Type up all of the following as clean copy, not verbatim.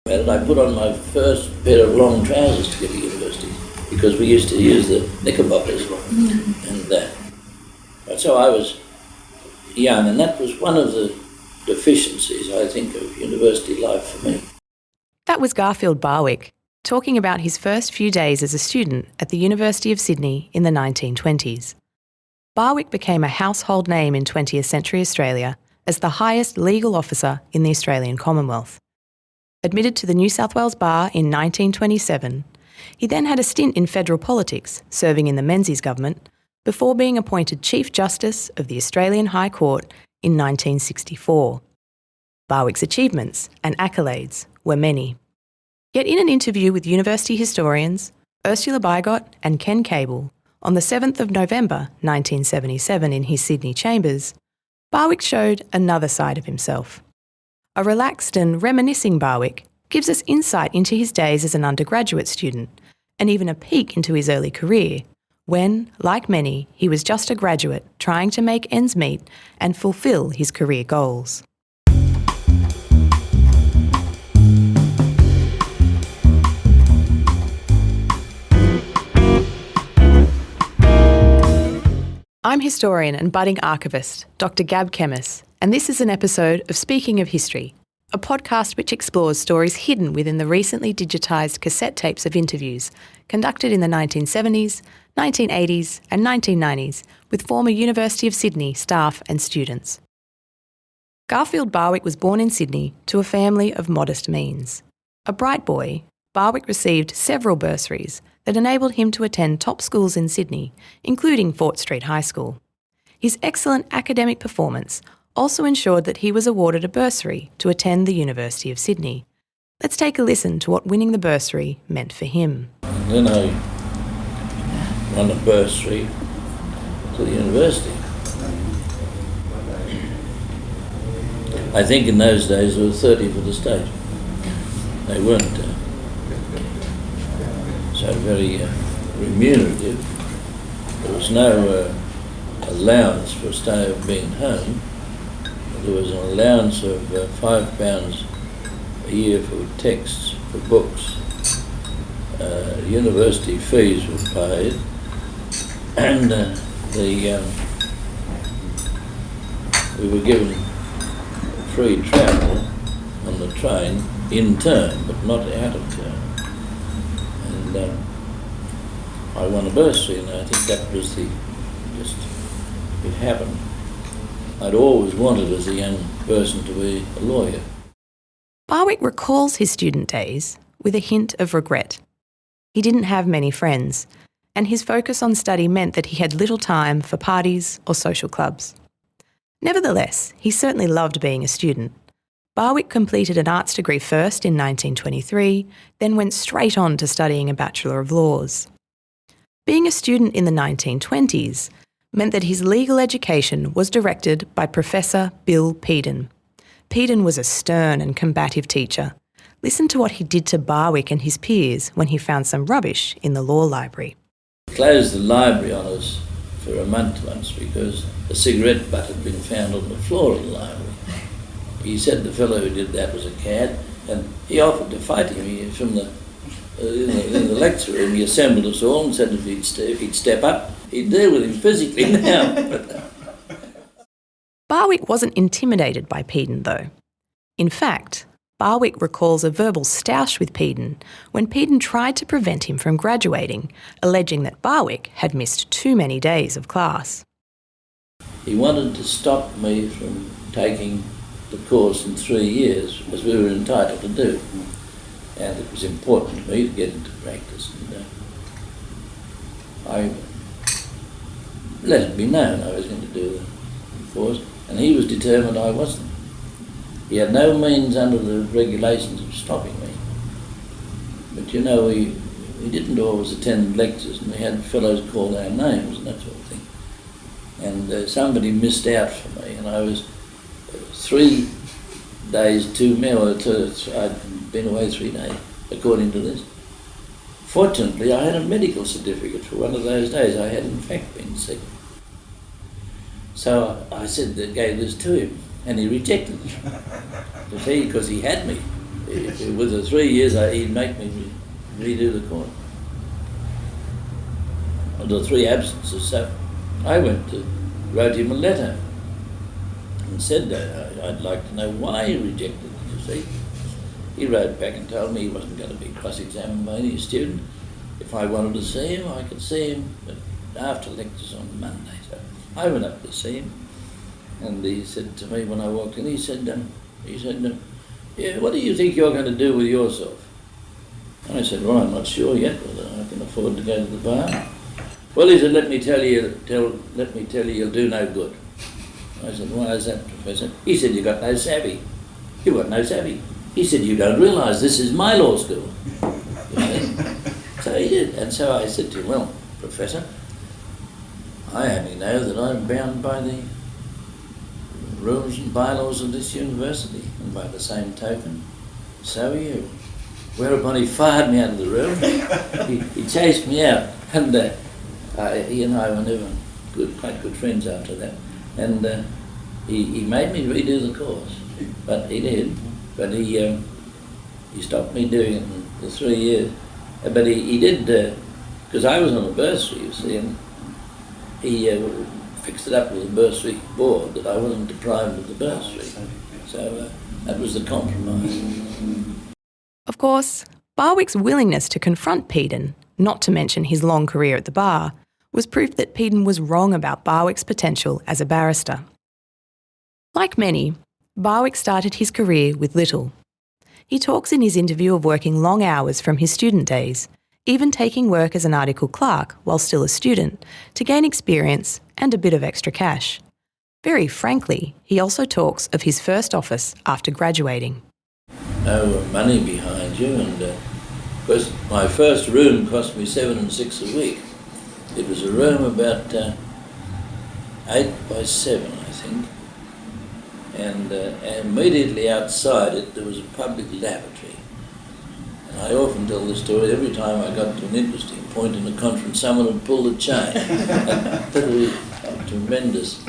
And I put on my first pair of long trousers to get to university because we used to use the knickerbockers and that. So I was young, and that was one of the deficiencies, I think, of university life for me. That was Garfield Barwick talking about his first few days as a student at the University of Sydney in the 1920s. Barwick became a household name in 20th century Australia as the highest legal officer in the Australian Commonwealth. Admitted to the New South Wales Bar in 1927, he then had a stint in federal politics, serving in the Menzies government, before being appointed Chief Justice of the Australian High Court in 1964. Barwick's achievements and accolades were many. Yet in an interview with university historians Ursula Bigot and Ken Cable on the 7th of November 1977 in his Sydney chambers, Barwick showed another side of himself. A relaxed and reminiscing Barwick gives us insight into his days as an undergraduate student and even a peek into his early career when, like many, he was just a graduate trying to make ends meet and fulfil his career goals. I'm historian and budding archivist, Dr. Gab Kemmis, and this is an episode of Speaking of History, a podcast which explores stories hidden within the recently digitised cassette tapes of interviews conducted in the 1970s, 1980s and 1990s with former University of Sydney staff and students. Garfield Barwick was born in Sydney to a family of modest means. A bright boy, Barwick received several bursaries that enabled him to attend top schools in Sydney, including Fort Street High School. His excellent academic performance also ensured that he was awarded a bursary to attend the University of Sydney. Let's take a listen to what winning the bursary meant for him. And then I won a bursary to the university. I think in those days there were 30 for the state. They weren't so very remunerative. There was no allowance for being home. There was an allowance of £5 a year for texts, for books. University fees were paid, and we were given free travel on the train in term, but not out of term. And I won a bursary, and I think that was it happened. I'd always wanted as a young person to be a lawyer. Barwick recalls his student days with a hint of regret. He didn't have many friends, and his focus on study meant that he had little time for parties or social clubs. Nevertheless, he certainly loved being a student. Barwick completed an arts degree first in 1923, then went straight on to studying a Bachelor of Laws. Being a student in the 1920s meant that his legal education was directed by Professor Bill Peden. Peden was a stern and combative teacher. Listen to what he did to Barwick and his peers when he found some rubbish in the law library. He closed the library on us for a month once because a cigarette butt had been found on the floor of the library. He said the fellow who did that was a cad, and he offered to fight him from in the lecture room. He assembled us all and said if he'd step up, he'd deal with him physically now. Barwick wasn't intimidated by Peden, though. In fact, Barwick recalls a verbal stoush with Peden when Peden tried to prevent him from graduating, alleging that Barwick had missed too many days of class. He wanted to stop me from taking the course in 3 years, as we were entitled to do. And it was important to me to get into practice. And I let it be known I was going to do the course, and he was determined I wasn't. He had no means under the regulations of stopping me. But you know, we didn't always attend lectures, and we had fellows call our names and that sort of thing. And somebody missed out for me, and I was 3 days too many. I'd been away 3 days, according to this. Fortunately, I had a medical certificate for one of those days. I had in fact been sick. So I gave this to him, and he rejected it. Because he had me. with the 3 years, he'd make me redo the course. The 3 absences, so I wrote him a letter and said that I'd like to know why he rejected it, you see. He wrote back and told me he wasn't going to be cross-examined by any student. If I wanted to see him, I could see him, but after lectures on Monday. So I went up to see him, and he said to me when I walked in, he said, yeah, what do you think you're going to do with yourself? And I said, well, I'm not sure yet whether I can afford to go to the bar. Well, he said, let me tell you, you'll do no good. I said, why is that, Professor? He said, you've got no savvy. You've got no savvy. He said, you don't realise this is my law school. So he did. And so I said to him, well, Professor, I only know that I'm bound by the rules and bylaws of this university, and by the same token, so are you. Whereupon he fired me out of the room. He chased me out, and he and I were never quite good friends after that. And he made me redo the course, but he did. But he stopped me doing it in the 3 years. But he did, because I was on a bursary, you see, and he fixed it up with a bursary board that I wasn't deprived of the bursary. So that was the compromise. Of course, Barwick's willingness to confront Peden, not to mention his long career at the bar, was proof that Peden was wrong about Barwick's potential as a barrister. Like many, Barwick started his career with little. He talks in his interview of working long hours from his student days, even taking work as an article clerk while still a student, to gain experience and a bit of extra cash. Very frankly, he also talks of his first office after graduating. No money behind you, and because my first room cost me 7 and 6 a week. It was a room about 8 by 7, I think, and immediately outside it there was a public lavatory. And I often tell this story. Every time I got to an interesting point in a conference, someone would pull the chain. And that was tremendous.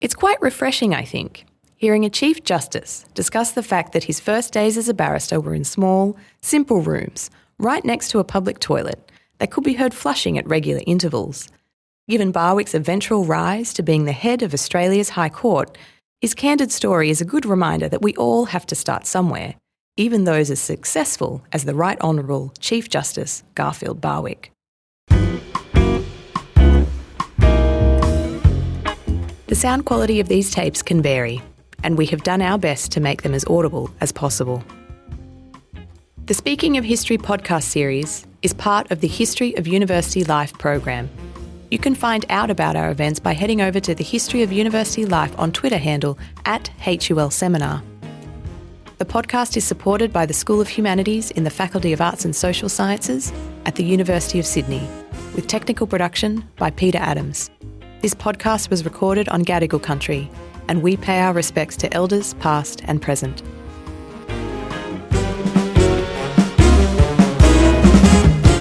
It's quite refreshing, I think, hearing a Chief Justice discuss the fact that his first days as a barrister were in small, simple rooms, right next to a public toilet that could be heard flushing at regular intervals. Given Barwick's eventual rise to being the head of Australia's High Court, his candid story is a good reminder that we all have to start somewhere, even those as successful as the Right Honourable Chief Justice Garfield Barwick. The sound quality of these tapes can vary, and we have done our best to make them as audible as possible. The Speaking of History podcast series is part of the History of University Life program. You can find out about our events by heading over to the History of University Life on Twitter handle @HULseminar. The podcast is supported by the School of Humanities in the Faculty of Arts and Social Sciences at the University of Sydney, with technical production by Peter Adams. This podcast was recorded on Gadigal country, and we pay our respects to elders past and present.